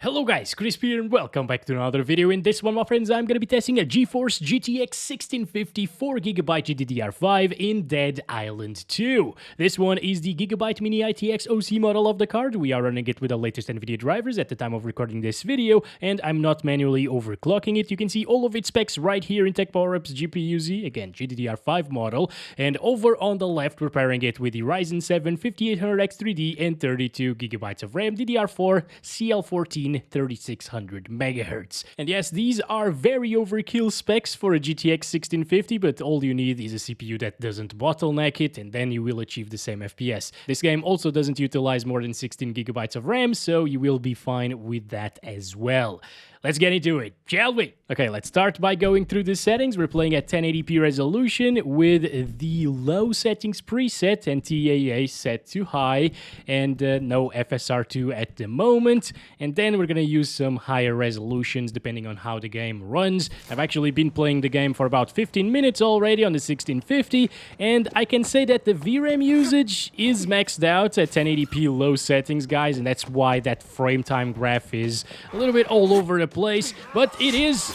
Hello guys, Chris here and welcome back to another video. In this one, my friends, I'm going to be testing a GeForce GTX 1650 4GB GDDR5 in Dead Island 2. This one is the Gigabyte Mini ITX OC model of the card. We are running it with the latest Nvidia drivers at the time of recording this video, and I'm not manually overclocking it. You can see all of its specs right here in Tech Power-Ups GPU-Z, again, GDDR5 model, and over on the left, we're pairing it with the Ryzen 7 5800X3D and 32GB of RAM, DDR4, CL14, 3600 MHz. And yes, these are very overkill specs for a GTX 1650, but all you need is a CPU that doesn't bottleneck it, and then you will achieve the same FPS. This game also doesn't utilize more than 16GB of RAM, so you will be fine with that as well. Let's get into it, shall we? Okay, let's start by going through the settings. We're playing at 1080p resolution with the low settings preset and TAA set to high, and no FSR2 at the moment. And then we're gonna use some higher resolutions depending on how the game runs. I've actually been playing the game for about 15 minutes already on the 1650, and I can say that the VRAM usage is maxed out at 1080p low settings, guys, and that's why that frame time graph is a little bit all over the place, but it is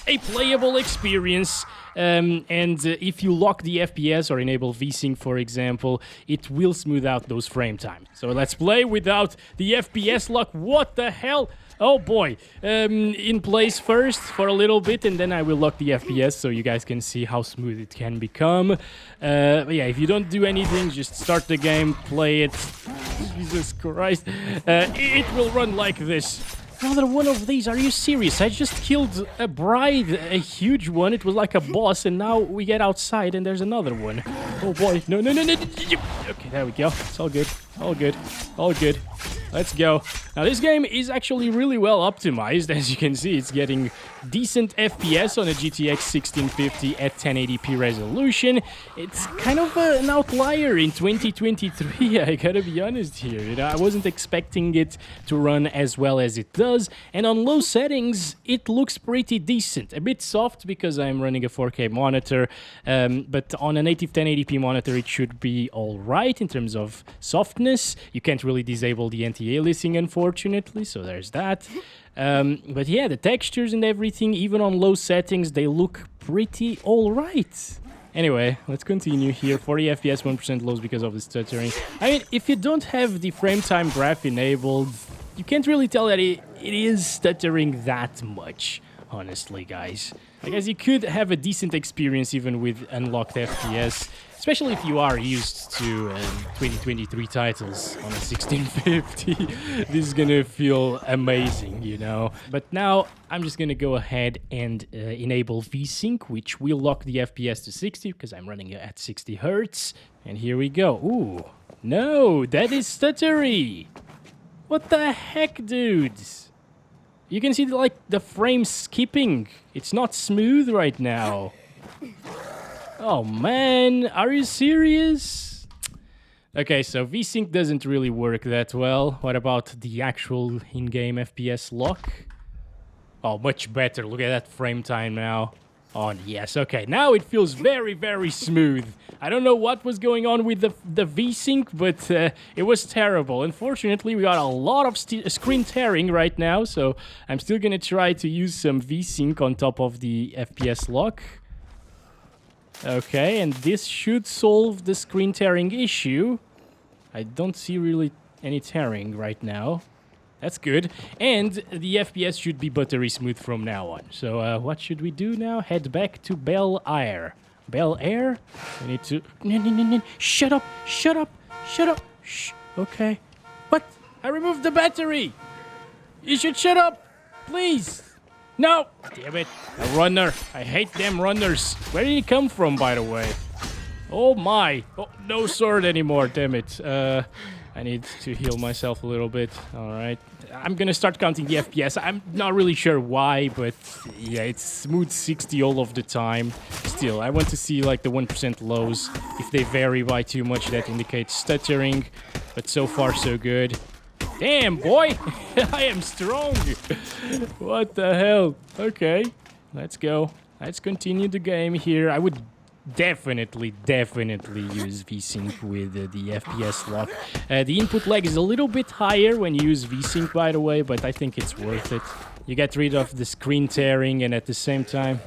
a playable experience. If you lock the FPS or enable VSync, for example, it will smooth out those frame times. So let's play without the FPS lock. What the hell? Oh boy. In place first for a little bit, and then I will lock the FPS so you guys can see how smooth it can become. But yeah, if you don't do anything, just start the game, play it. Jesus Christ. It will run like this. Another one of these, are you serious? I just killed a bride, a huge one. It was like a boss, and now we get outside and there's another one. Oh boy, no. Okay, there we go. It's all good, all good, all good. Let's go. Now this game is actually really well optimized. As you can see, it's getting decent FPS on a GTX 1650 at 1080p resolution. It's kind of an outlier in 2023, I gotta be honest here. You know, I wasn't expecting it to run as well as it does, and on low settings, it looks pretty decent. A bit soft because I'm running a 4K monitor, but on a native 1080p monitor, it should be alright in terms of softness. You can't really disable the anti-aliasing, unfortunately, so there's that. But yeah, the textures and everything, even on low settings, they look pretty alright. Anyway, let's continue here. 40 FPS, 1% lows because of the stuttering. I mean, if you don't have the frame time graph enabled, you can't really tell that it is stuttering that much, honestly, guys. I guess you could have a decent experience even with unlocked FPS, especially if you are used to 2023 titles on a 1650. This is gonna feel amazing, you know. But now I'm just gonna go ahead and enable VSync, which will lock the FPS to 60 because I'm running it at 60 Hz. And here we go. Ooh, no, that is stuttery. What the heck, dudes? You can see like the frame skipping. It's not smooth right now. Oh man, are you serious? Okay, so VSync doesn't really work that well. What about the actual in-game FPS lock? Oh, much better. Look at that frame time now. Oh, yes. Okay, now it feels very, very smooth. I don't know what was going on with the VSync, but it was terrible. Unfortunately, we got a lot of screen tearing right now, so I'm still gonna try to use some VSync on top of the FPS lock. Okay, and this should solve the screen tearing issue. I don't see really any tearing right now. That's good. And the FPS should be buttery smooth from now on. So what should we do now? Head back to Bel Air. Bel Air? We need to... No. Shut up! Shut up! Shut up! Shh. Okay. What? I removed the battery! You should shut up! Please! No! Damn it. A runner. I hate them runners. Where did he come from, by the way? Oh my. Oh, no sword anymore, damn it. I need to heal myself a little bit. Alright. I'm gonna start counting the FPS. I'm not really sure why, but yeah, it's smooth 60 all of the time. Still, I want to see like the 1% lows. If they vary by too much, that indicates stuttering. But so far, so good. Damn, boy! I am strong! What the hell? Okay, let's go. Let's continue the game here. I would definitely use VSync with the FPS lock. The input lag is a little bit higher when you use VSync, by the way, but I think it's worth it. You get rid of the screen tearing, and at the same time,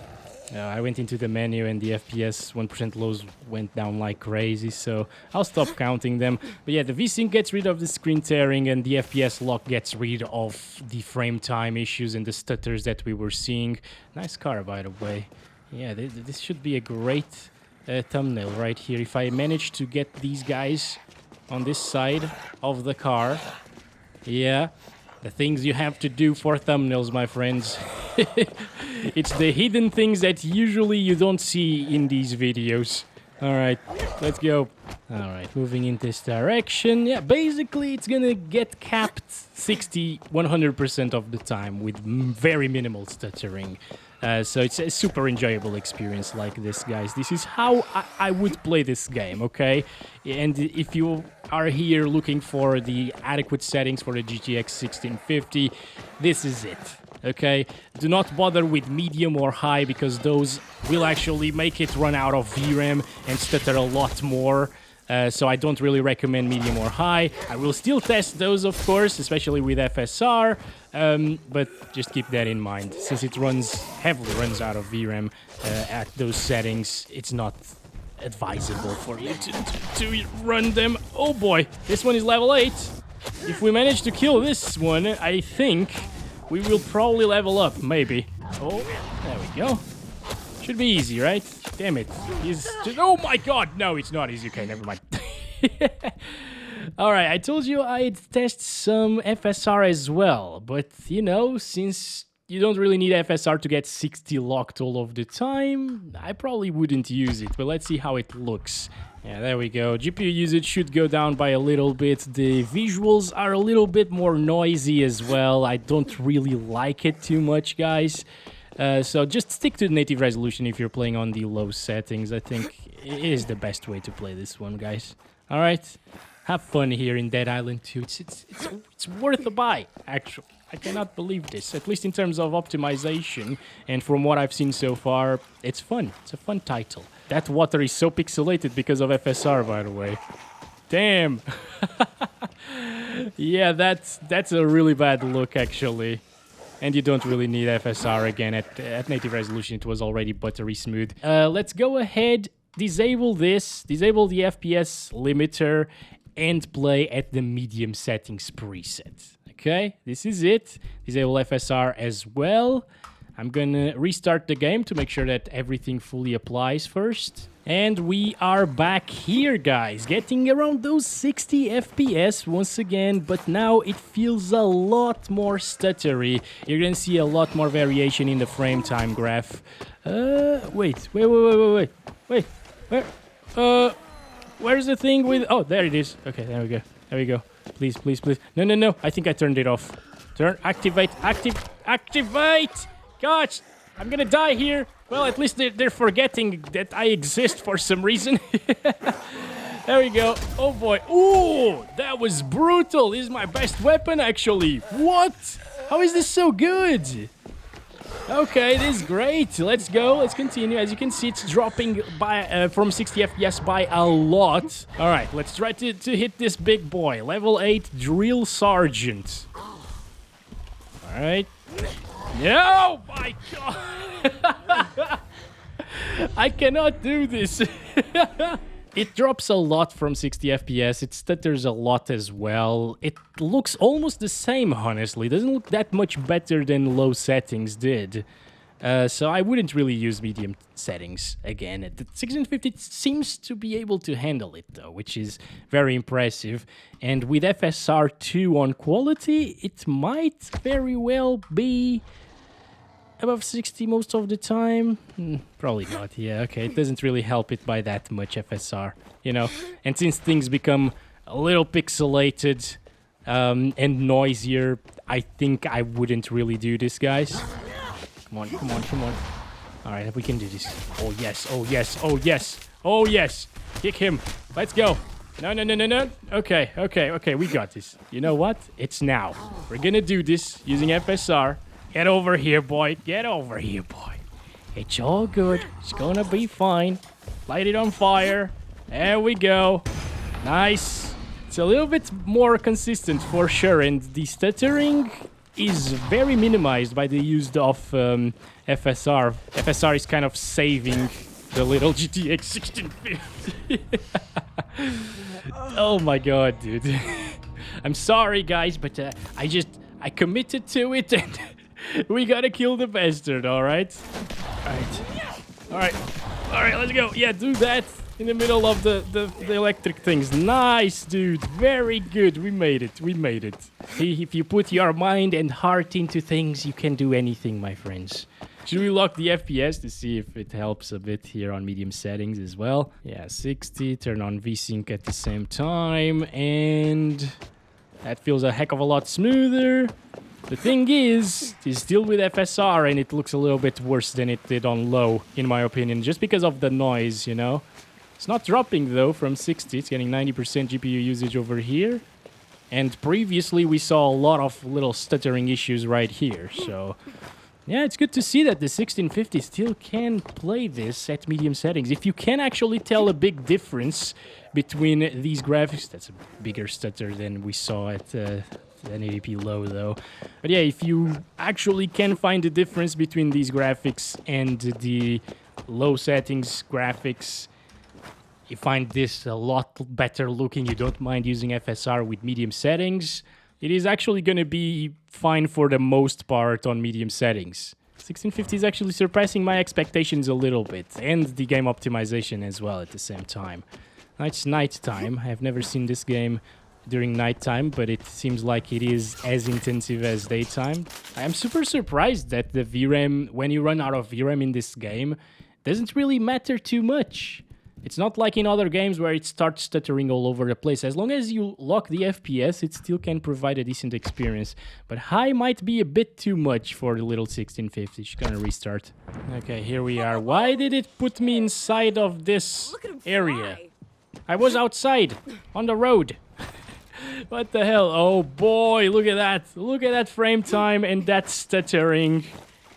I went into the menu and the FPS 1% lows went down like crazy, so I'll stop counting them. But yeah, the VSync gets rid of the screen tearing, and the FPS lock gets rid of the frame time issues and the stutters that we were seeing. Nice car, by the way. Yeah, this should be a great thumbnail right here. If I manage to get these guys on this side of the car. Yeah, the things you have to do for thumbnails, my friends. It's the hidden things that usually you don't see in these videos. Alright, let's go. Alright, moving in this direction. Yeah, basically it's gonna get capped 100% of the time with very minimal stuttering. So it's a super enjoyable experience like this, guys. This is how I would play this game, okay? And if you are here looking for the adequate settings for the GTX 1650, this is it, okay? Do not bother with medium or high, because those will actually make it run out of VRAM and stutter a lot more. So I don't really recommend medium or high. I will still test those, of course, especially with FSR, but just keep that in mind. Since it heavily runs out of VRAM at those settings, it's not advisable for you to run them. Oh boy, this one is level 8. If we manage to kill this one, I think we will probably level up, maybe. Oh, there we go. Should be easy, right? Damn it. Oh my god! No, it's not easy. Okay, never mind. Alright, I told you I'd test some FSR as well. But, you know, since you don't really need FSR to get 60 locked all of the time, I probably wouldn't use it. But let's see how it looks. Yeah, there we go. GPU usage should go down by a little bit. The visuals are a little bit more noisy as well. I don't really like it too much, guys. So just stick to the native resolution if you're playing on the low settings. I think it is the best way to play this one, guys. All right, have fun here in Dead Island 2. It's worth a buy, actually. I cannot believe this, at least in terms of optimization. And from what I've seen so far, it's fun. It's a fun title. That water is so pixelated because of FSR, by the way. Damn. Yeah, that's a really bad look, actually. And you don't really need FSR again. At native resolution, it was already buttery smooth. Let's go ahead, disable this, disable the FPS limiter, and play at the medium settings preset. Okay, this is it. Disable FSR as well. I'm gonna restart the game to make sure that everything fully applies first. And we are back here, guys, getting around those 60 FPS once again, but now it feels a lot more stuttery. You're gonna see a lot more variation in the frame time graph. Wait, where's the thing with... Oh, there it is. Okay, there we go. Please. No, I think I turned it off. Activate! Gosh, I'm gonna die here. Well, at least they're forgetting that I exist for some reason. There we go. Oh boy. Ooh, that was brutal. This is my best weapon, actually. What? How is this so good? Okay, this is great. Let's go. Let's continue. As you can see, it's dropping by from 60 FPS by a lot. All right, let's try to hit this big boy. Level 8 Drill Sergeant. All right. No! My god! I cannot do this. It drops a lot from 60 FPS. It stutters a lot as well. It looks almost the same, honestly. It doesn't look that much better than low settings did. So I wouldn't really use medium settings again. The 1650 seems to be able to handle it, though, which is very impressive. And with FSR 2 on quality, it might very well be above 60 most of the time. Probably not. Yeah, okay. It doesn't really help it by that much, FSR, you know. And since things become a little pixelated and noisier, I think I wouldn't really do this, guys. Come on. All right, we can do this. Oh, yes. Kick him. Let's go. No. Okay. We got this. You know what? It's now. We're gonna do this using FSR. Get over here, boy. It's all good. It's gonna be fine. Light it on fire. There we go. Nice. It's a little bit more consistent for sure, and the stuttering is very minimized by the use of FSR. FSR is kind of saving the little GTX 1650. Oh my god, dude. I'm sorry, guys, but I committed to it, and we gotta kill the bastard, alright? Alright, let's go. Yeah, do that in the middle of the electric things. Nice, dude. Very good. We made it. See, if you put your mind and heart into things, you can do anything, my friends. Should we lock the FPS to see if it helps a bit here on medium settings as well? Yeah, 60. Turn on VSync at the same time, and that feels a heck of a lot smoother. The thing is, it's still with FSR, and it looks a little bit worse than it did on low, in my opinion, just because of the noise, you know? It's not dropping, though, from 60. It's getting 90% GPU usage over here. And previously, we saw a lot of little stuttering issues right here, so... Yeah, it's good to see that the 1650 still can play this at medium settings. If you can actually tell a big difference between these graphics... That's a bigger stutter than we saw at... 1080p low though. But yeah, if you actually can find the difference between these graphics and the low settings graphics, you find this a lot better looking, you don't mind using FSR with medium settings, it is actually going to be fine for the most part on medium settings. 1650 is actually surpassing my expectations a little bit, and the game optimization as well at the same time. Now it's nighttime. I have never seen this game during nighttime, but it seems like it is as intensive as daytime. I am super surprised that the VRAM, when you run out of VRAM in this game, doesn't really matter too much. It's not like in other games where it starts stuttering all over the place. As long as you lock the FPS, it still can provide a decent experience. But high might be a bit too much for the little 1650. She's gonna restart. Okay, here we are. Why did it put me inside of this area? I was outside, on the road. What the hell? Oh boy, look at that. Look at that frame time and that stuttering.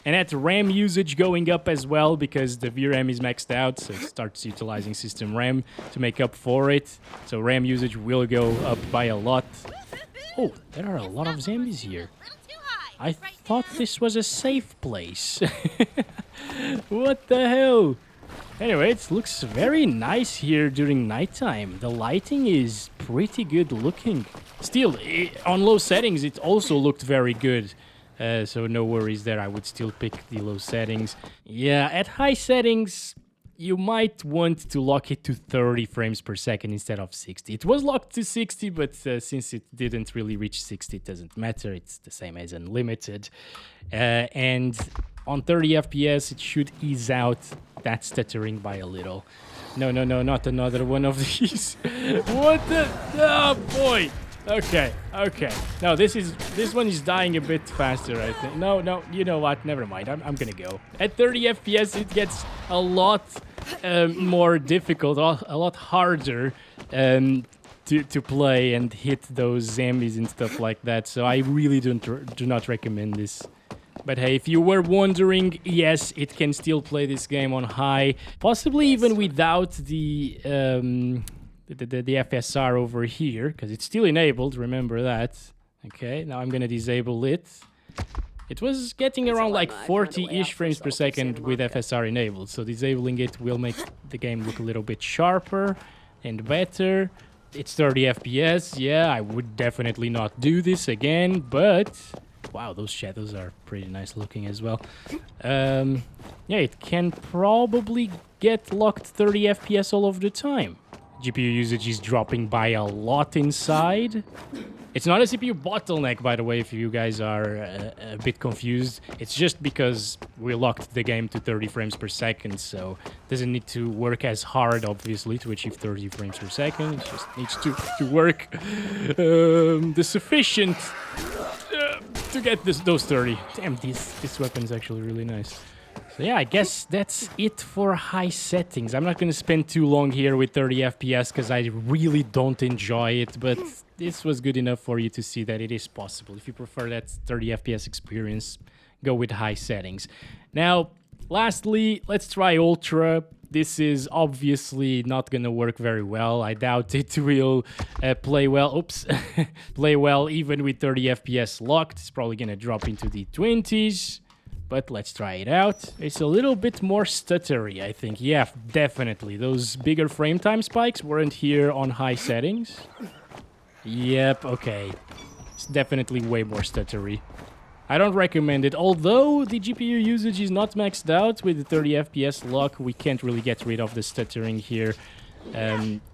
And that RAM usage going up as well because the VRAM is maxed out, so it starts utilizing system RAM to make up for it. So RAM usage will go up by a lot. Oh, there are a lot of zombies here. I thought this was a safe place. What the hell? Anyway, it looks very nice here during nighttime. The lighting is pretty good looking. Still, on low settings, it also looked very good. So no worries there, I would still pick the low settings. Yeah, at high settings, you might want to lock it to 30 frames per second instead of 60. It was locked to 60, but since it didn't really reach 60, it doesn't matter. It's the same as unlimited. And on 30 FPS, it should ease out that stuttering by a little. No, not another one of these. What the... Oh, boy. Okay. No, this one is dying a bit faster, I think. No, you know what? Never mind. I'm gonna go. At 30 FPS, it gets a lot more difficult, a lot harder to play and hit those zombies and stuff like that. So I really do not recommend this. But hey, if you were wondering, yes, it can still play this game on high, possibly even without the FSR over here, because it's still enabled, remember that. Okay, now I'm gonna disable it. It was getting around like 40-ish frames per second with FSR enabled, so disabling it will make the game look a little bit sharper and better. It's 30 FPS, yeah, I would definitely not do this again, but... Wow, those shadows are pretty nice looking as well. Yeah, it can probably get locked 30 FPS all of the time. GPU usage is dropping by a lot inside. It's not a CPU bottleneck, by the way, if you guys are a bit confused. It's just because we locked the game to 30 frames per second, so it doesn't need to work as hard, obviously, to achieve 30 frames per second. It just needs to work the sufficient to get those 30. Damn, this weapon is actually really nice. So yeah, I guess that's it for high settings. I'm not going to spend too long here with 30 FPS because I really don't enjoy it, but this was good enough for you to see that it is possible. If you prefer that 30 FPS experience, go with high settings. Now, lastly, let's try Ultra. This is obviously not gonna work very well. I doubt it will play well. Oops. Play well even with 30 FPS locked. It's probably gonna drop into the 20s. But let's try it out. It's a little bit more stuttery, I think. Yeah, definitely. Those bigger frame time spikes weren't here on high settings. Yep, okay. It's definitely way more stuttery. I don't recommend it. Although the GPU usage is not maxed out with the 30 FPS lock, we can't really get rid of the stuttering here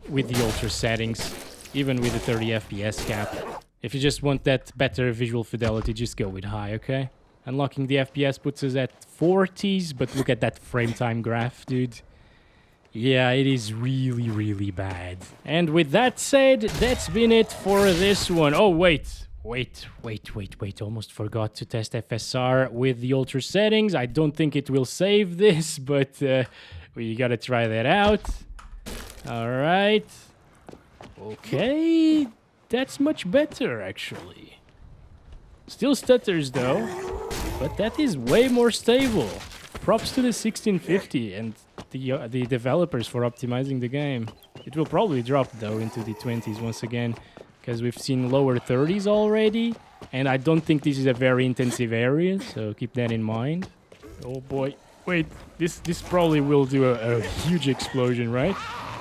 with the ultra settings, even with the 30 FPS cap. If you just want that better visual fidelity, just go with high, okay? Unlocking the FPS puts us at 40s, but look at that frame time graph, dude. Yeah, it is really, really bad. And with that said, that's been it for this one. Oh, wait. Almost forgot to test FSR with the ultra settings. I don't think it will save this, but we gotta try that out. All right. Okay. That's much better, actually. Still stutters, though. But that is way more stable. Props to the 1650 and the developers for optimizing the game. It will probably drop, though, into the 20s once again, because we've seen lower 30s already, and I don't think this is a very intensive area, so keep that in mind. Oh boy, wait, this probably will do a huge explosion, right?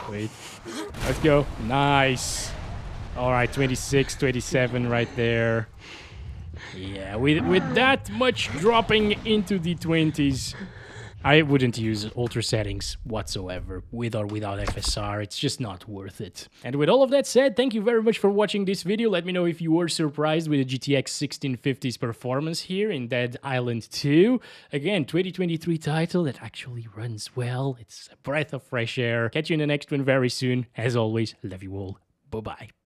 Wait, let's go. Nice. All right, 26, 27 right there. Yeah, with that much dropping into the 20s, I wouldn't use ultra settings whatsoever, with or without FSR. It's just not worth it. And with all of that said, thank you very much for watching this video. Let me know if you were surprised with the GTX 1650's performance here in Dead Island 2. Again, 2023 title that actually runs well. It's a breath of fresh air. Catch you in the next one very soon. As always, love you all. Bye-bye.